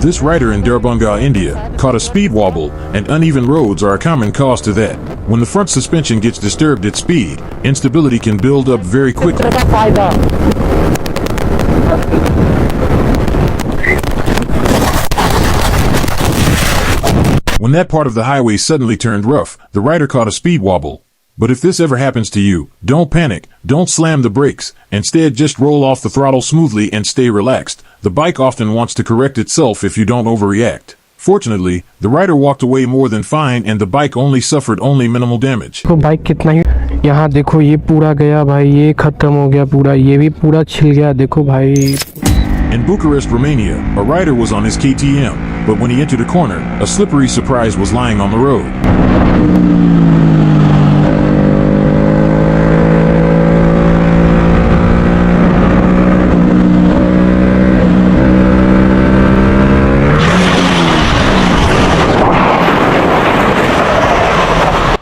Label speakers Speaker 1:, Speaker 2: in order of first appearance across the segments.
Speaker 1: This rider in Darbhanga, India, caught a speed wobble, and uneven roads are a common cause to that. When the front suspension gets disturbed at speed, instability can build up very quickly. When that part of the highway suddenly turned rough, the rider caught a speed wobble. But if this ever happens to you, don't panic, don't slam the brakes, instead just roll off the throttle smoothly and stay relaxed. The bike often wants to correct itself if you don't overreact. Fortunately, the rider walked away more than fine and the bike only suffered minimal damage.
Speaker 2: Bike कितना ही यहाँ देखो ये पूरा गया भाई, ये खत्म हो गया पूरा, ये भी पूरा छिल गया देखो भाई.
Speaker 1: In Bucharest, Romania, a rider was on his KTM, but when he entered a corner, a slippery surprise was lying on the road.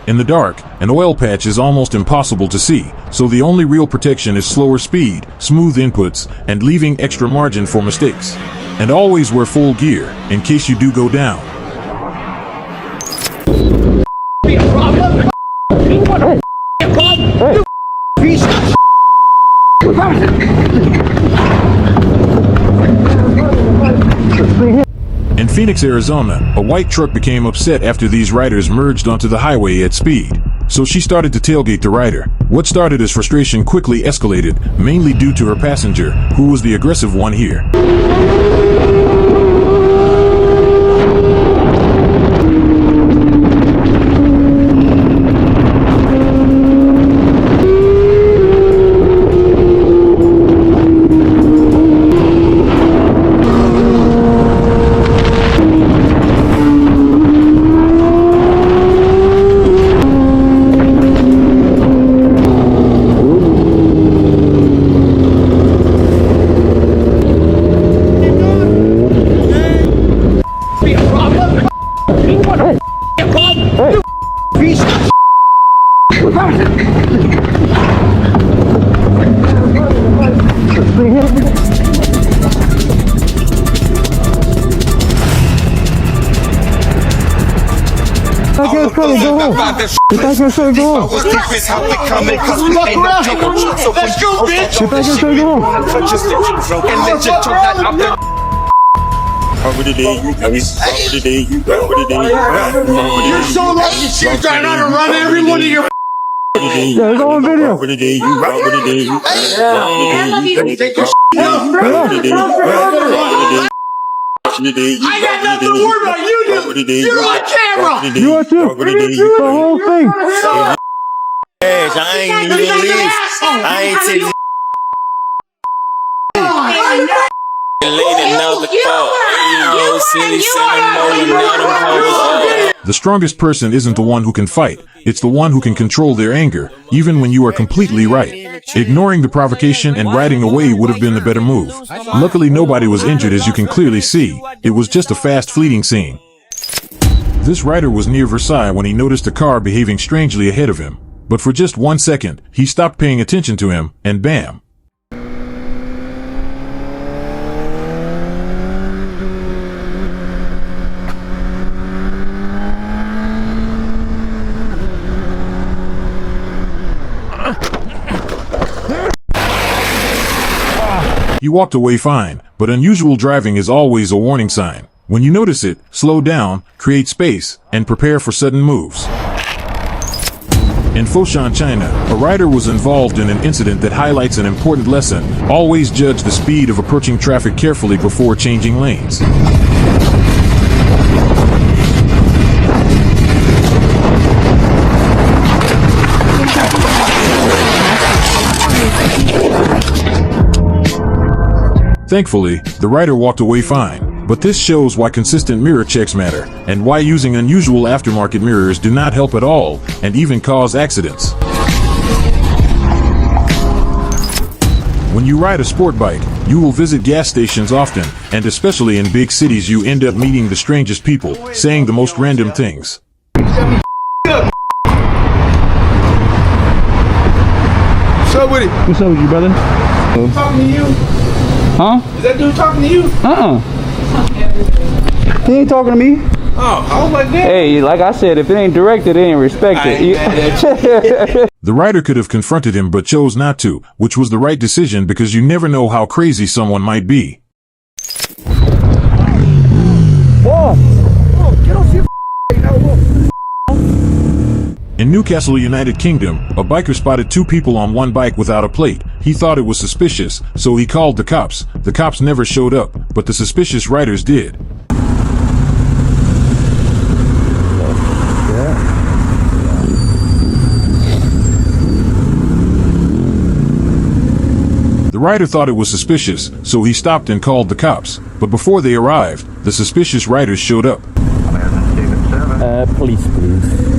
Speaker 1: In the dark, an oil patch is almost impossible to see, so the only real protection is slower speed, smooth inputs, and leaving extra margin for mistakes. And always wear full gear, in case you do go down. In Phoenix, Arizona, a white truck became upset after these riders merged onto the highway at speed. So she started to tailgate the rider. What started as frustration quickly escalated, mainly due to her passenger, who was the aggressive one here.
Speaker 3: You're so lucky you're trying to run every one of your
Speaker 2: There's on video.
Speaker 3: I got nothing to worry about. You do. You're on camera.
Speaker 2: You are too. The whole thing.
Speaker 4: I ain't taking
Speaker 1: The strongest person isn't the one who can fight, it's the one who can control their anger, even when you are completely right. Ignoring the provocation and riding away would have been the better move. Luckily nobody was injured, as you can clearly see. It was just a fast fleeting scene. This rider was near Versailles when he noticed a car behaving strangely ahead of him. But for just 1 second, he stopped paying attention to him, and bam! He walked away fine, but unusual driving is always a warning sign. When you notice it, slow down, create space, and prepare for sudden moves. In Foshan, China, a rider was involved in an incident that highlights an important lesson. Always judge the speed of approaching traffic carefully before changing lanes. Thankfully, the rider walked away fine, but this shows why consistent mirror checks matter, and why using unusual aftermarket mirrors do not help at all, and even cause accidents. When you ride a sport bike, you will visit gas stations often, and especially in big cities you end up meeting the strangest people, saying the most random things.
Speaker 3: What's up with it?
Speaker 2: What's up with you, brother?
Speaker 3: Talking to you?
Speaker 2: Huh?
Speaker 3: Is that dude talking to you?
Speaker 5: He ain't talking to me.
Speaker 3: Oh my God.
Speaker 6: Hey, like I said, if it ain't directed, it ain't respected.
Speaker 1: The rider could have confronted him but chose not to, which was the right decision because you never know how crazy someone might be. In Newcastle, United Kingdom, a biker spotted two people on one bike without a plate. He thought it was suspicious, so he called the cops. The cops never showed up, but the suspicious riders did. The rider thought it was suspicious, so he stopped and called the cops. But before they arrived, the suspicious riders showed up.
Speaker 6: Police, please.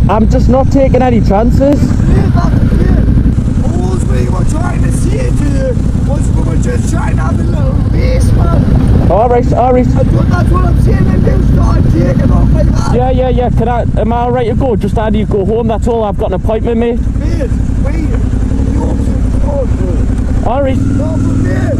Speaker 6: I'm just not taking any chances. Alright.
Speaker 5: That's what I'm saying, and then start taking off like that.
Speaker 6: Yeah. Am I alright to go? Just how do you go home? That's all. I've got an appointment, mate.
Speaker 5: Mate, wait. You
Speaker 6: Alright.
Speaker 5: no, mate.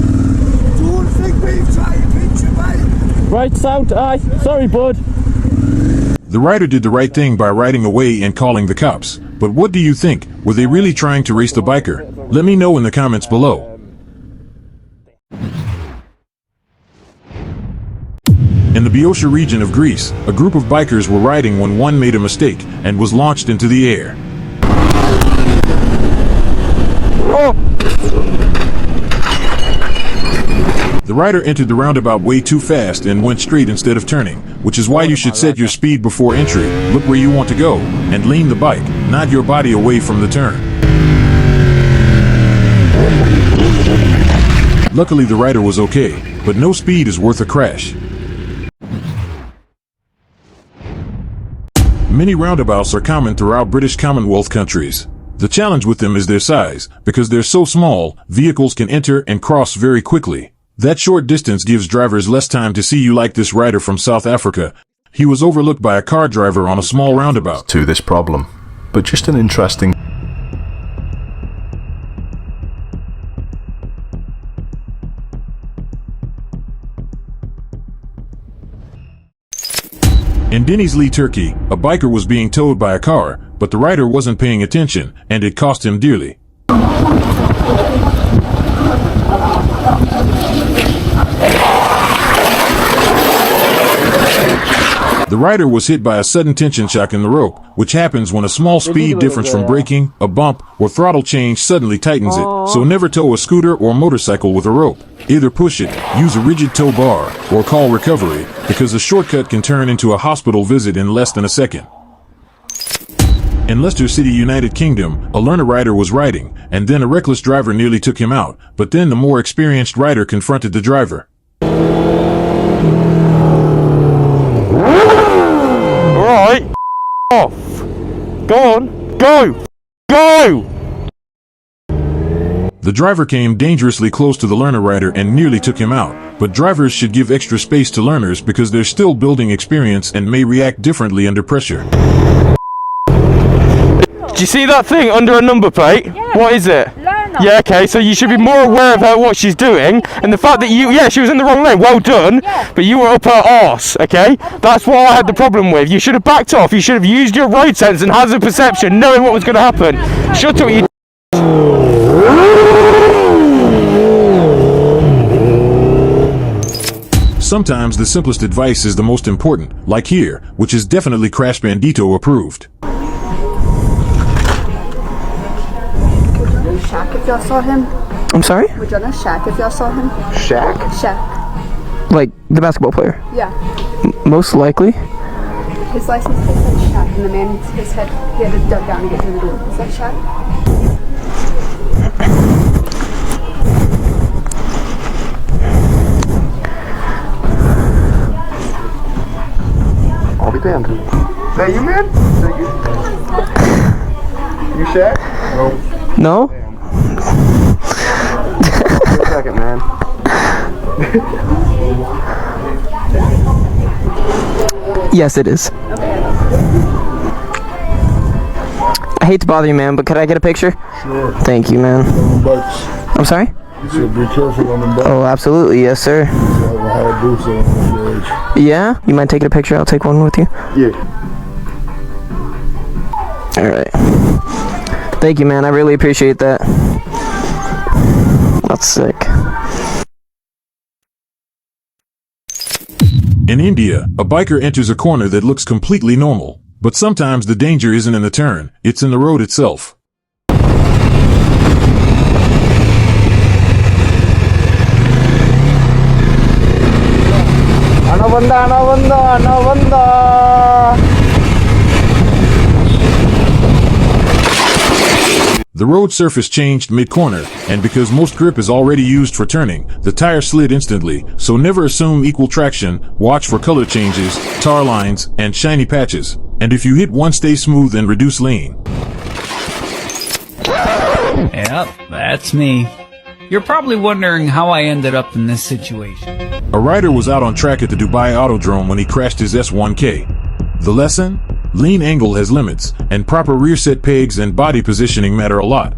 Speaker 5: Don't think we've tried to pinch your bike.
Speaker 6: Right, sound. Aye. Sorry, bud.
Speaker 1: The rider did the right thing by riding away and calling the cops. But what do you think? Were they really trying to race the biker? Let me know in the comments below. In the Boeotia region of Greece, a group of bikers were riding when one made a mistake and was launched into the air. The rider entered the roundabout way too fast and went straight instead of turning, which is why you should set your speed before entry, look where you want to go, and lean the bike, not your body away from the turn. Luckily the rider was okay, but no speed is worth a crash. Many roundabouts are common throughout British Commonwealth countries. The challenge with them is their size, because they're so small, vehicles can enter and cross very quickly. That short distance gives drivers less time to see you, like this rider from South Africa. He was overlooked by a car driver on a small roundabout.
Speaker 7: To this problem, but just an interesting.
Speaker 1: In Denizli, Turkey, a biker was being towed by a car, but the rider wasn't paying attention, and it cost him dearly. The rider was hit by a sudden tension shock in the rope, which happens when a small speed difference from braking, a bump, or throttle change suddenly tightens it. So never tow a scooter or motorcycle with a rope. Either push it, use a rigid tow bar, or call recovery, because a shortcut can turn into a hospital visit in less than a second. In Leicester City, United Kingdom, a learner rider was riding, and then a reckless driver nearly took him out, but then the more experienced rider confronted the driver.
Speaker 6: Right, off. Go on, go!
Speaker 1: The driver came dangerously close to the learner rider and nearly took him out, but drivers should give extra space to learners because they're still building experience and may react differently under pressure.
Speaker 6: Do you see that thing under a number plate?
Speaker 8: Yeah.
Speaker 6: What is it?
Speaker 8: Learner.
Speaker 6: Yeah, okay, so you should be more aware of what she's doing, and the fact that she was in the wrong lane, well done,
Speaker 8: Yeah.
Speaker 6: but you were up her arse, okay? That's what I had the problem with. You should have backed off, you should have used your road sense and hazard perception, knowing what was going to happen. Shut up, you.
Speaker 1: Sometimes the simplest advice is the most important, like here, which is definitely Crash Bandito approved.
Speaker 9: Shaq, if y'all saw him.
Speaker 6: I'm sorry?
Speaker 9: Would y'all know Shaq if y'all saw him?
Speaker 6: Shaq?
Speaker 9: Shaq.
Speaker 6: Like, the basketball player?
Speaker 9: Yeah.
Speaker 6: Most likely.
Speaker 9: His license plate said Shaq, and the man, his head, he had to duck down to get through the door. Is that Shaq?
Speaker 8: damn. Is that you, man? Is that you? You Shaq?
Speaker 2: No?
Speaker 8: Wait a second, man.
Speaker 2: Yes, it is. I hate to bother you, man, but could I get a picture?
Speaker 5: Sure.
Speaker 2: Thank you, man.
Speaker 5: Bikes.
Speaker 2: I'm sorry?
Speaker 5: You should be careful on the bike.
Speaker 2: Oh, absolutely. Yes, sir.
Speaker 5: Have a high boost on your age.
Speaker 2: Yeah? You mind taking a picture? I'll take one with you.
Speaker 8: Yeah.
Speaker 2: Alright. Thank you, man. I really appreciate that. That's sick.
Speaker 1: In India, a biker enters a corner that looks completely normal. But sometimes the danger isn't in the turn, it's in the road itself. The road surface changed mid-corner, and because most grip is already used for turning, the tire slid instantly, so never assume equal traction, watch for color changes, tar lines, and shiny patches. And if you hit one, stay smooth and reduce lean.
Speaker 10: Yep, that's me. You're probably wondering how I ended up in this situation.
Speaker 1: A rider was out on track at the Dubai Autodrome when he crashed his S1K. The lesson? Lean angle has limits, and proper rear set pegs and body positioning matter a lot.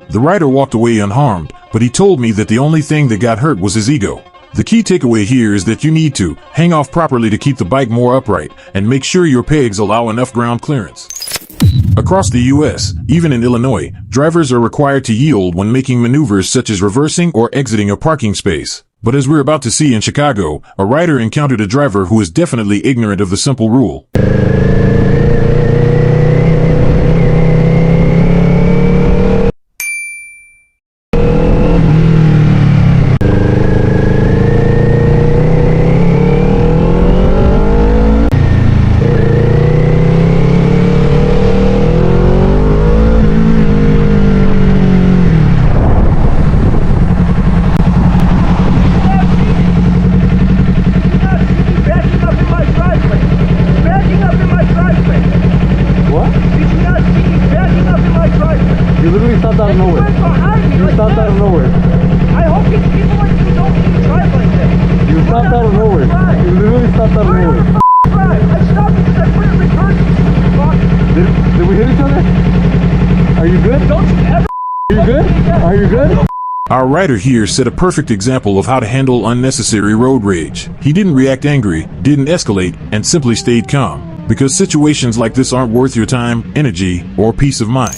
Speaker 1: The rider walked away unharmed, but he told me that the only thing that got hurt was his ego. The key takeaway here is that you need to hang off properly to keep the bike more upright, and make sure your pegs allow enough ground clearance. Across the US, even in Illinois, drivers are required to yield when making maneuvers such as reversing or exiting a parking space. But as we're about to see in Chicago, a rider encountered a driver who is definitely ignorant of the simple rule. Our rider here set a perfect example of how to handle unnecessary road rage. He didn't react angry, didn't escalate, and simply stayed calm. Because situations like this aren't worth your time, energy, or peace of mind.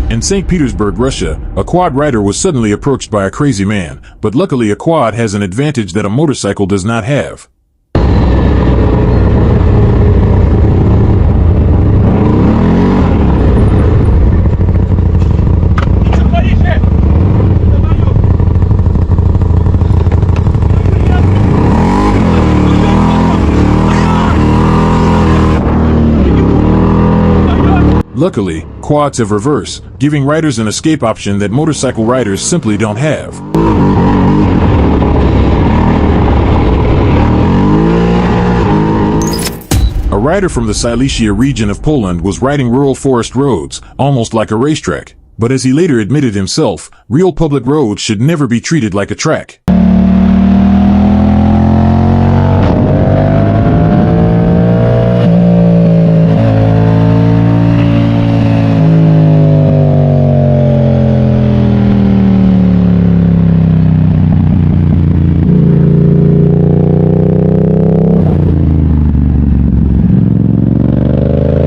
Speaker 1: In St. Petersburg, Russia, a quad rider was suddenly approached by a crazy man, but luckily a quad has an advantage that a motorcycle does not have. Luckily, quads have reverse, giving riders an escape option that motorcycle riders simply don't have. A rider from the Silesia region of Poland was riding rural forest roads, almost like a racetrack. But as he later admitted himself, real public roads should never be treated like a track.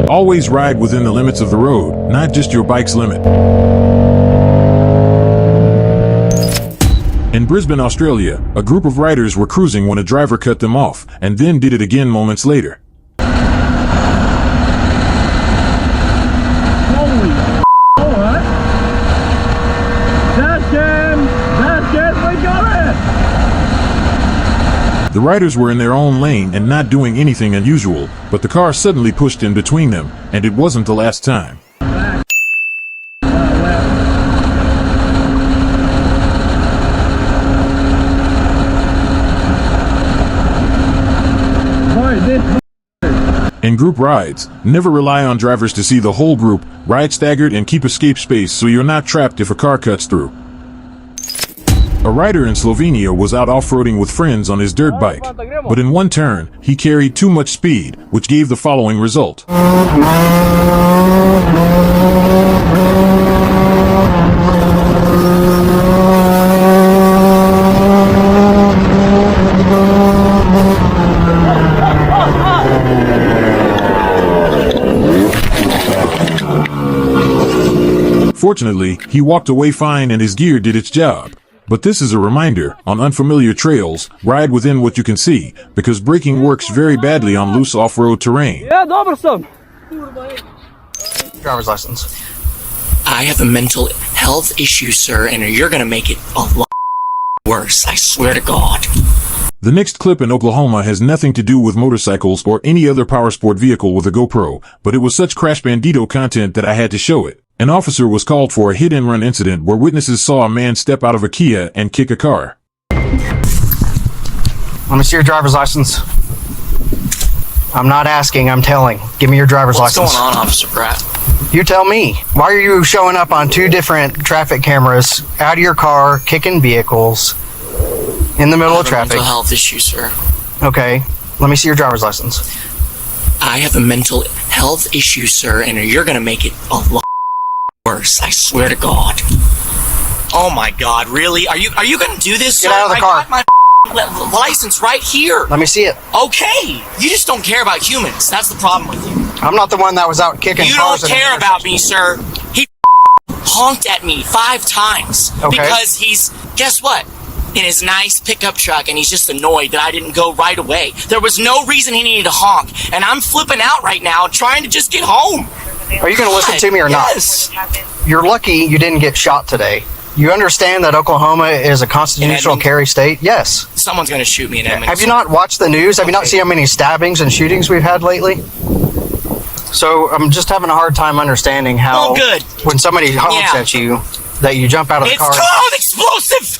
Speaker 1: Always ride within the limits of the road, not just your bike's limit. In Brisbane, Australia, a group of riders were cruising when a driver cut them off, and then did it again moments later. The riders were in their own lane and not doing anything unusual, but the car suddenly pushed in between them, and it wasn't the last time. In group rides, never rely on drivers to see the whole group, ride staggered and keep escape space so you're not trapped if a car cuts through. A rider in Slovenia was out off-roading with friends on his dirt bike, but in one turn, he carried too much speed, which gave the following result. Fortunately, he walked away fine and his gear did its job. But this is a reminder, on unfamiliar trails, ride within what you can see, because braking works very badly on loose off-road terrain.
Speaker 11: Driver's license. I have a mental health issue, sir, and you're gonna make it a lot worse, I swear to God.
Speaker 1: The next clip in Oklahoma has nothing to do with motorcycles or any other powersport vehicle with a GoPro, but it was such Crash Bandito content that I had to show it. An officer was called for a hit-and-run incident where witnesses saw a man step out of a Kia and kick a car.
Speaker 11: Let me see your driver's license. I'm not asking, I'm telling. Give me your driver's license. What's going on, Officer Pratt? You tell me. Why are you showing up on 2 different traffic cameras, out of your car, kicking vehicles, in the middle of traffic? I have a mental health issue, sir. Okay, let me see your driver's license. I have a mental health issue, sir, and you're gonna make it a lot worse, I swear to God. Oh my God, really? Are you gonna do this? Get out of the car. I got my license right here. Let me see it. Okay, you just don't care about humans. That's the problem with you. I'm not the one that was out kicking cars. You don't care about me, sir. He honked at me 5 times because he's, guess what? In his nice pickup truck, and he's just annoyed that I didn't go right away. There was no reason he needed to honk, and I'm flipping out right now trying to just get home. Are you going to listen to me or not? Yes. You're lucky you didn't get shot today. You understand that Oklahoma is a constitutional carry state? Yes. Someone's going to shoot me in Edmonton. Have you not watched the news? Have you not seen how many stabbings and shootings we've had lately? So I'm just having a hard time understanding how when somebody honks at you that you jump out of the car. It's called explosive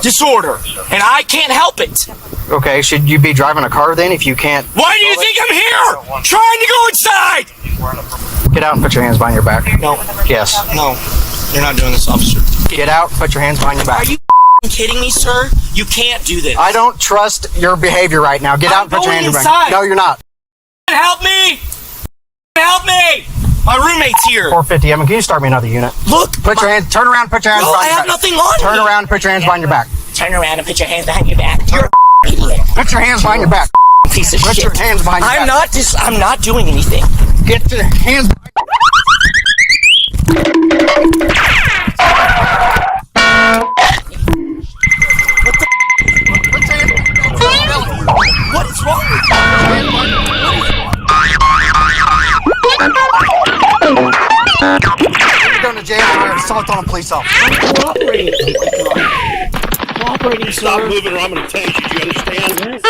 Speaker 11: disorder, and I can't help it. Okay, should you be driving a car then if you can't? Why do you think I'm here? Trying to go inside! Get out and put your hands behind your back. No. Yes. No. You're not doing this, officer. Get out, put your hands behind your back. Are you kidding me, sir? You can't do this. I don't trust your behavior right now. Get out and put your hands behind your back. No, you're not. Help me! Help me! My roommate's here. 450. Can you start me another unit? Look. Put your hands. Turn around. Put your hands behind your back. I have nothing on me. Turn around and put your hands behind your back. Turn around and put your hands behind your back. You're an idiot. Put your hands behind your back. Piece of shit. Put your hands behind your back. I'm not doing anything. Get your hands behind your back. What is wrong with you? You're going to jail for assault on a police officer. Cooperating. Cooperating, sir. Stop moving or I'm going to take you. Do you understand? Yes.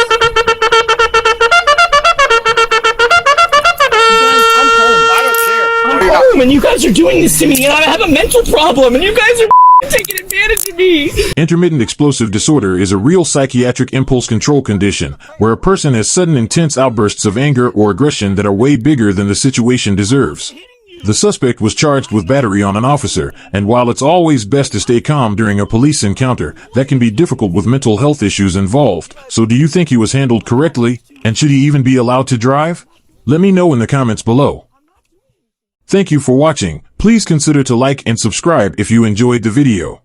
Speaker 11: I'm home. I don't care. I'm home and you guys are doing this to me and I have a mental problem and you guys are taking advantage of me.
Speaker 1: Intermittent explosive disorder is a real psychiatric impulse control condition where a person has sudden intense outbursts of anger or aggression that are way bigger than the situation deserves. The suspect was charged with battery on an officer, and while it's always best to stay calm during a police encounter, that can be difficult with mental health issues involved. So do you think he was handled correctly? And should he even be allowed to drive? Let me know in the comments below. Thank you for watching. Please consider to like and subscribe if you enjoyed the video.